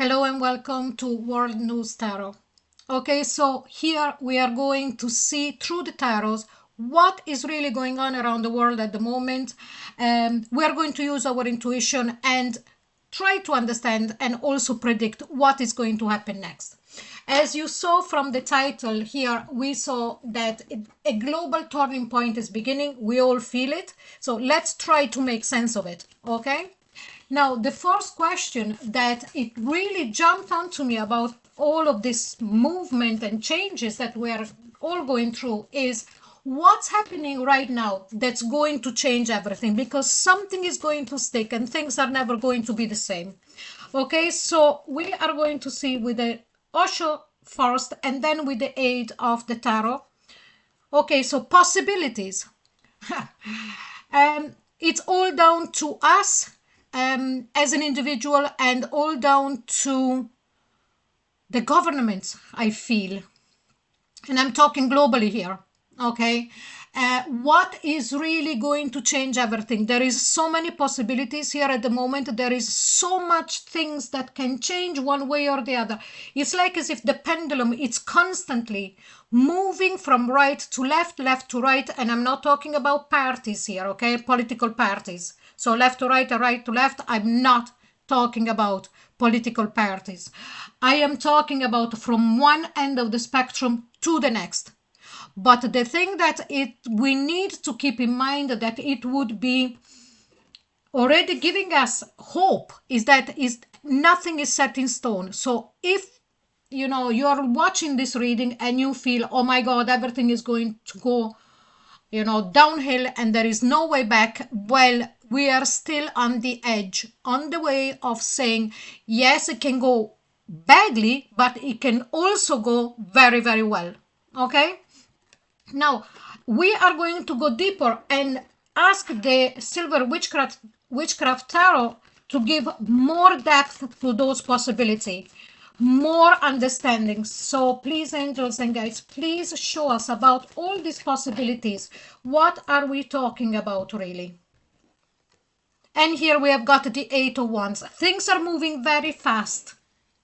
Hello and welcome to World News Tarot. Okay, so here we are going to see through the tarots what is really going on around the world at the moment. We are going to use our intuition and try to understand and also predict what is going to happen next. As you saw from the title here, we saw that a global turning point is beginning. We all feel it. So let's try to make sense of it, okay? Now, the first question that it really jumped onto me about all of this movement and changes that we're all going through is what's happening right now that's going to change everything, because something is going to stick and things are never going to be the same. Okay, so we are going to see with the Osho first and then with the aid of the tarot. Okay, so possibilities. It's all down to us as an individual and all down to the governments, I feel. And I'm talking globally here, okay? What is really going to change everything? There is so many possibilities here at the moment. There is so much things that can change one way or the other. It's like as if the pendulum, it's constantly moving from right to left, left to right. And I'm not talking about parties here, okay? Political parties. So left to right or right to left. I'm not talking about political parties. I am talking about from one end of the spectrum to the next. But the thing that we need to keep in mind that it would be already giving us hope is that nothing is set in stone. So if you're watching this reading and you feel, oh my God, everything is going to go downhill and there is no way back, well, we are still on the edge, on the way of saying, yes, it can go badly, but it can also go very, very well. Okay? Now, we are going to go deeper and ask the Silver Witchcraft Tarot to give more depth to those possibilities, more understanding. So please, angels and guides, please show us about all these possibilities. What are we talking about, really? And here we have got the Eight of Wands. Things are moving very fast.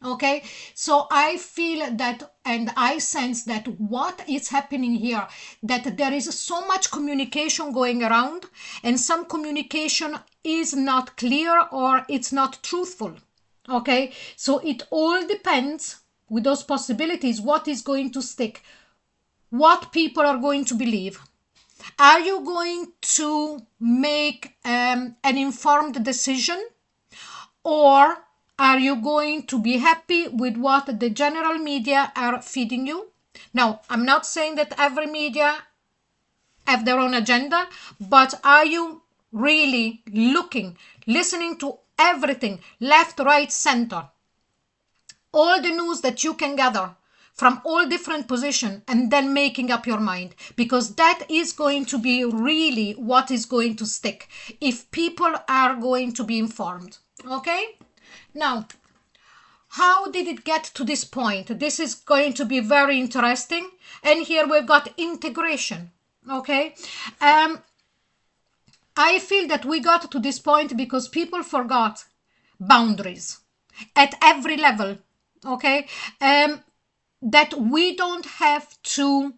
Okay, so I feel that and I sense that what is happening here, that there is so much communication going around and some communication is not clear or it's not truthful. Okay, so it all depends with those possibilities what is going to stick, what people are going to believe. Are you going to make an informed decision, or are you going to be happy with what the general media are feeding you? Now, I'm not saying that every media have their own agenda, but are you really listening to everything, left, right, center? All the news that you can gather from all different positions and then making up your mind, because that is going to be really what is going to stick if people are going to be informed. Okay? Now, how did it get to this point? This is going to be very interesting. And here we've got integration. Okay? I feel that we got to this point because people forgot boundaries at every level. Okay? That we don't have to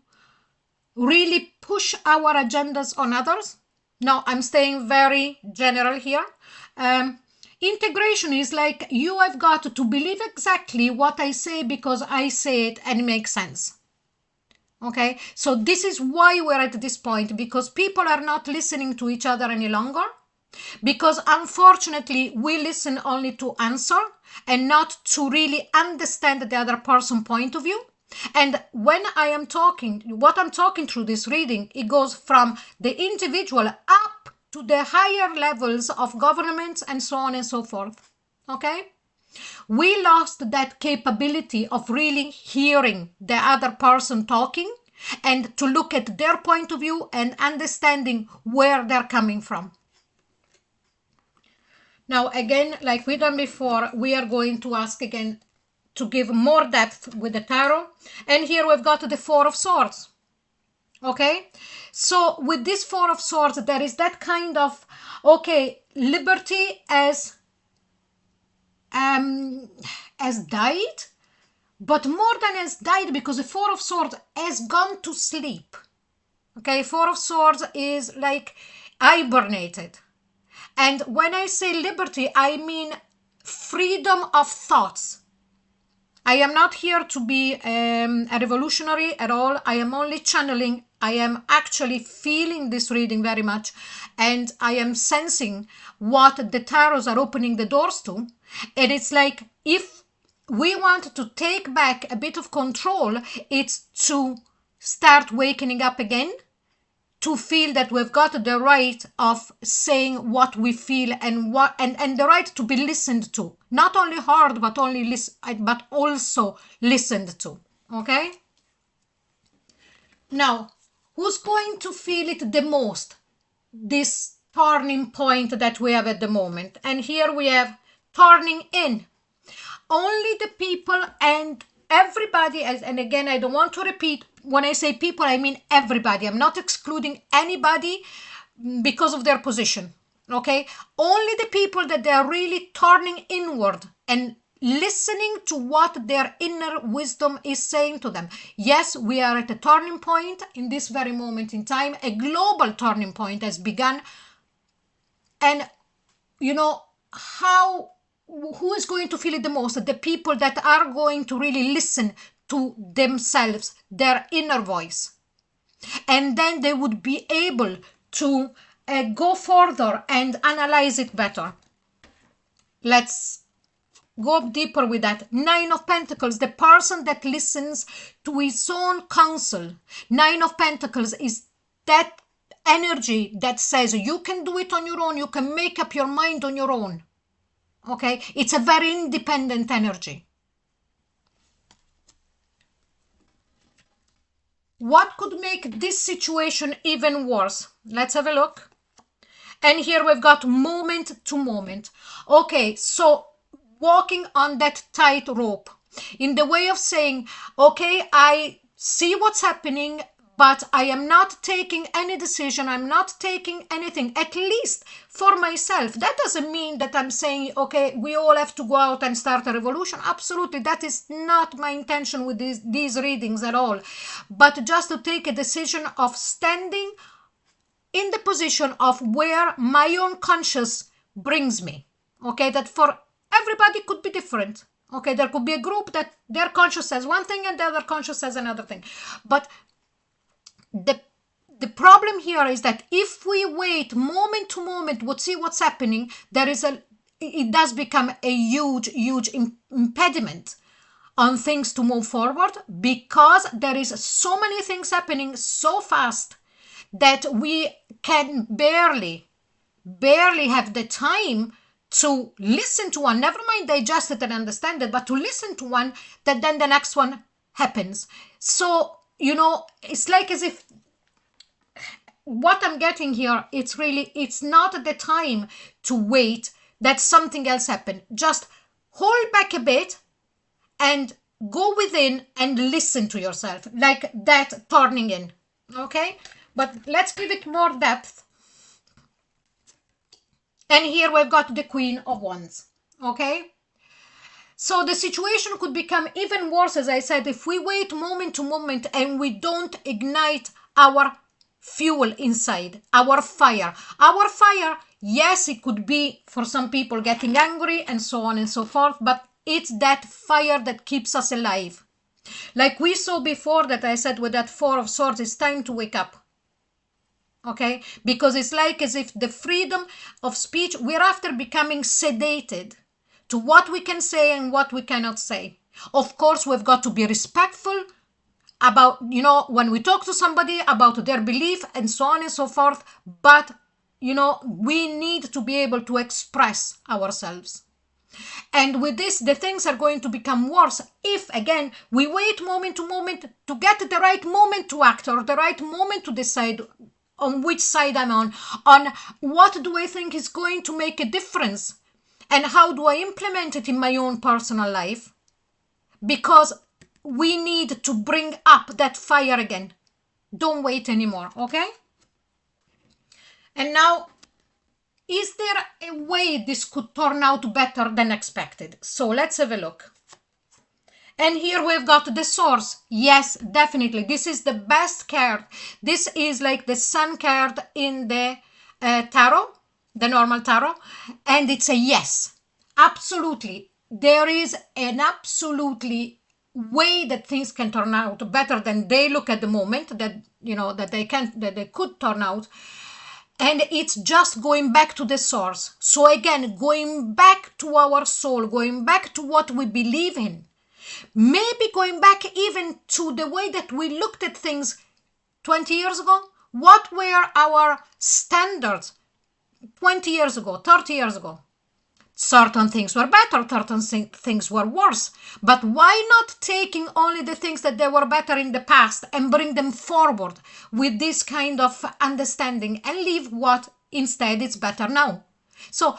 really push our agendas on others. No, I'm staying very general here. Integration is like you have got to believe exactly what I say because I say it and it makes sense. Okay, so this is why we're at this point, because people are not listening to each other any longer. Because unfortunately, we listen only to answer and not to really understand the other person's point of view. And when I am talking, what I'm talking through this reading, it goes from the individual up to the higher levels of governments and so on and so forth. Okay? We lost that capability of really hearing the other person talking and to look at their point of view and understanding where they're coming from. Now, again, like we done before, we are going to ask again to give more depth with the tarot. And here we've got the Four of Swords. Okay? So with this Four of Swords, there is that kind of, okay, liberty as has died, but more than has died, because the Four of Swords has gone to sleep. Okay, Four of Swords is like hibernated. And when I say liberty, I mean freedom of thoughts. I am not here to be a revolutionary at all. I am only channeling. I am actually feeling this reading very much, and I am sensing what the tarots are opening the doors to. And it's like, if we want to take back a bit of control, it's to start waking up again, to feel that we've got the right of saying what we feel, and the right to be listened to, not only heard but but also listened to. Okay, now, who's going to feel it the most, this turning point that we have at the moment? And here we have turning in. Only the people and everybody, and again, I don't want to repeat, when I say people, I mean everybody. I'm not excluding anybody because of their position. Okay, only the people that they are really turning inward and listening to what their inner wisdom is saying to them. Yes, we are at a turning point in this very moment in time. A global turning point has begun. And you know how, who is going to feel it the most? The people that are going to really listen to themselves, their inner voice. And then they would be able to go further and analyze it better. Let's go deeper with that. Nine of Pentacles, the person that listens to his own counsel. Nine of Pentacles is that energy that says you can do it on your own, you can make up your mind on your own. Okay, it's a very independent energy. What could make this situation even worse? Let's have a look. And here we've got moment to moment. Okay, so walking on that tight rope, in the way of saying, okay, I see what's happening, but I am not taking any decision. I'm not taking anything, at least for myself. That doesn't mean that I'm saying, okay, we all have to go out and start a revolution. Absolutely, that is not my intention with these readings at all. But just to take a decision of standing in the position of where my own conscience brings me. Okay, that for everybody could be different. Okay, there could be a group that their conscience says one thing and the other conscience says another thing. But the problem here is that if we wait moment to moment, we'll see what's happening. It does become a huge impediment on things to move forward, because there is so many things happening so fast that we can barely have the time to listen to one, never mind digest it and understand it, but to listen to one, that then the next one happens. So, it's like as if what I'm getting here, it's not the time to wait that something else happen. Just hold back a bit and go within and listen to yourself, like that turning in. Okay, but let's give it more depth. And here we've got the Queen of Wands. Okay, so the situation could become even worse, as I said, if we wait moment to moment and we don't ignite our fuel inside, our fire. Our fire, yes, it could be for some people getting angry and so on and so forth, but it's that fire that keeps us alive. Like we saw before, that I said with that Four of Swords, it's time to wake up. Okay, because it's like as if the freedom of speech, we're after becoming sedated to what we can say and what we cannot say. Of course, we've got to be respectful about, when we talk to somebody about their belief and so on and so forth, but, we need to be able to express ourselves. And with this, the things are going to become worse if, again, we wait moment to moment to get the right moment to act, or the right moment to decide on which side I'm on what do I think is going to make a difference, and how do I implement it in my own personal life, because we need to bring up that fire again. Don't wait anymore, okay? And now, is there a way this could turn out better than expected? So let's have a look. And here we've got the source. Yes, definitely. This is the best card. This is like the sun card in the tarot, the normal tarot. And it's a yes. Absolutely. There is an absolutely way that things can turn out better than they look at the moment, that that they could turn out. And it's just going back to the source. So again, going back to our soul, going back to what we believe in. Maybe going back even to the way that we looked at things 20 years ago. What were our standards 20 years ago, 30 years ago? Certain things were better, certain things were worse. But why not taking only the things that they were better in the past and bring them forward with this kind of understanding and leave what instead is better now? So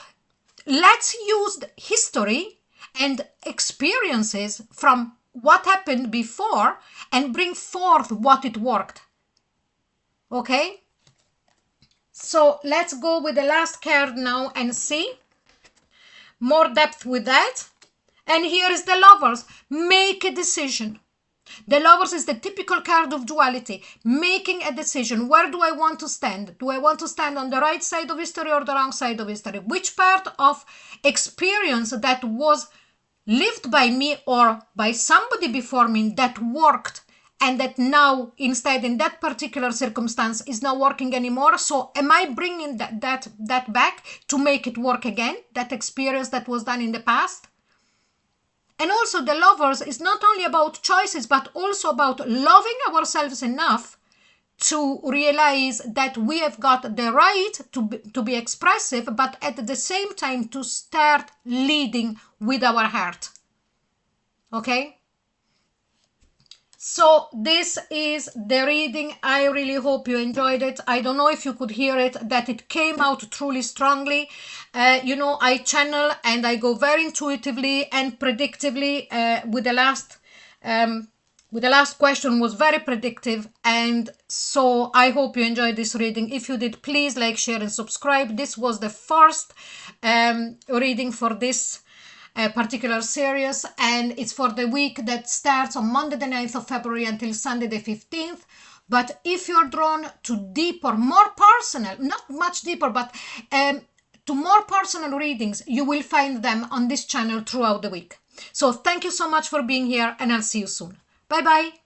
let's use history and experiences from what happened before and bring forth what it worked. Okay? So let's go with the last card now and see more depth with that. And here is the Lovers. Make a decision. The Lovers is the typical card of duality. Making a decision. Where do I want to stand? Do I want to stand on the right side of history or the wrong side of history? Which part of experience that was lived by me or by somebody before me that worked and that now instead in that particular circumstance is not working anymore? So am I bringing that back to make it work again, that experience that was done in the past? And also the Lovers is not only about choices but also about loving ourselves enough to realize that we have got the right to be expressive, but at the same time to start leading with our heart. Okay? So this is the reading. I really hope you enjoyed it. I don't know if you could hear it, that it came out truly strongly. I channel and I go very intuitively and predictively. With the last question was very predictive, and so I hope you enjoyed this reading. If you did, please like, share and subscribe. This was the first reading for this particular series, and it's for the week that starts on Monday the 9th of February until Sunday the 15th. But if you're drawn to deeper, more personal, not much deeper, but to more personal readings, you will find them on this channel throughout the week. So thank you so much for being here, and I'll see you soon. Bye bye.